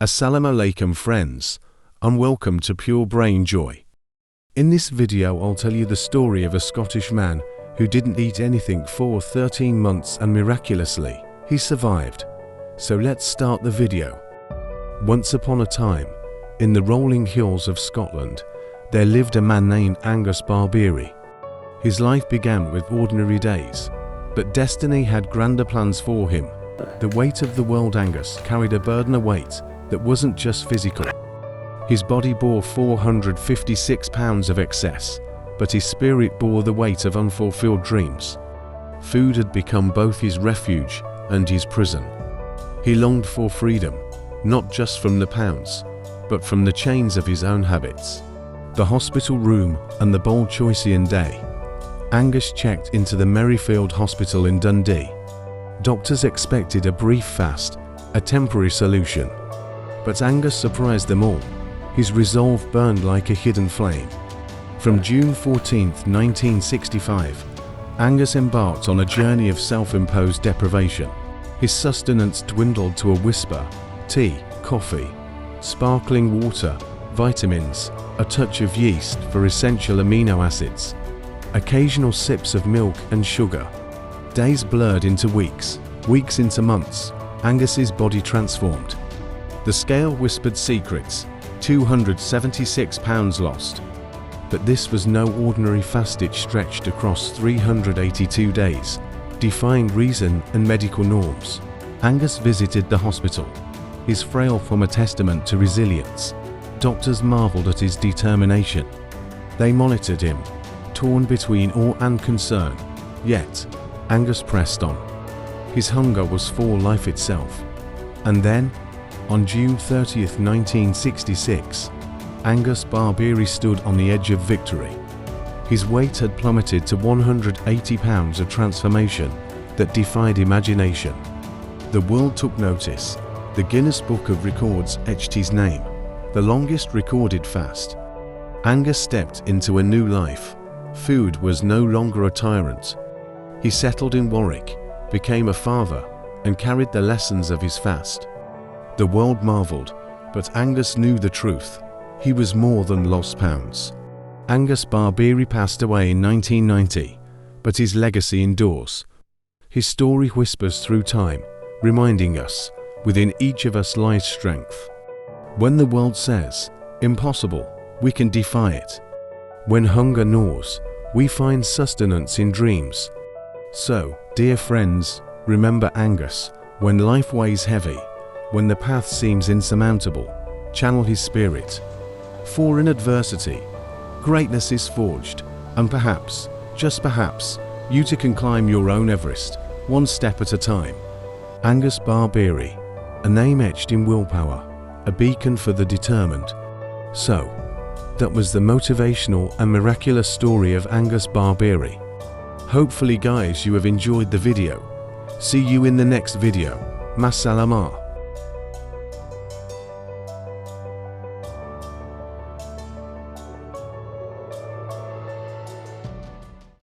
Assalamu alaikum friends, and welcome to Pure Brain Joy. In this video I'll tell you the story of a Scottish man who didn't eat anything for 13 months and miraculously, he survived. So let's start the video. Once upon a time, in the rolling hills of Scotland, there lived a man named Angus Barbieri. His life began with ordinary days, but destiny had grander plans for him. The weight of the world. Angus carried a burden of weight that wasn't just physical. His body bore 456 pounds of excess, but his spirit bore the weight of unfulfilled dreams. Food had become both his refuge and his prison. He longed for freedom, not just from the pounds, but from the chains of his own habits. The hospital room and the bold Choicean day. Angus checked into the Merrifield Hospital in Dundee. Doctors expected a brief fast, a temporary solution. But Angus surprised them all. His resolve burned like a hidden flame. From June 14, 1965, Angus embarked on a journey of self-imposed deprivation. His sustenance dwindled to a whisper: tea, coffee, sparkling water, vitamins, a touch of yeast for essential amino acids, occasional sips of milk and sugar. Days blurred into weeks, weeks into months. Angus's body transformed. The scale whispered secrets: 276 pounds lost. But this was no ordinary fast. It stretched across 382 days, defying reason and medical norms. Angus visited the hospital, his frail form a testament to resilience. Doctors marveled at his determination. They monitored him, torn between awe and concern. Yet, Angus pressed on. His hunger was for life itself. And then, on June 30, 1966, Angus Barbieri stood on the edge of victory. His weight had plummeted to 180 pounds, a transformation that defied imagination. The world took notice. The Guinness Book of Records etched his name, the longest recorded fast. Angus stepped into a new life. Food was no longer a tyrant. He settled in Warwick, became a father, and carried the lessons of his fast. The world marveled, but Angus knew the truth. He was more than lost pounds. Angus Barbieri passed away in 1990, but his legacy endures. His story whispers through time, reminding us, within each of us lies strength. When the world says, impossible, we can defy it. When hunger gnaws, we find sustenance in dreams. So, dear friends, remember Angus. When life weighs heavy, when the path seems insurmountable, channel his spirit. For in adversity, greatness is forged, and perhaps, just perhaps, you too can climb your own Everest, one step at a time. Angus Barbieri, a name etched in willpower, a beacon for the determined. So, that was the motivational and miraculous story of Angus Barbieri. Hopefully guys, you have enjoyed the video. See you in the next video. Masalama.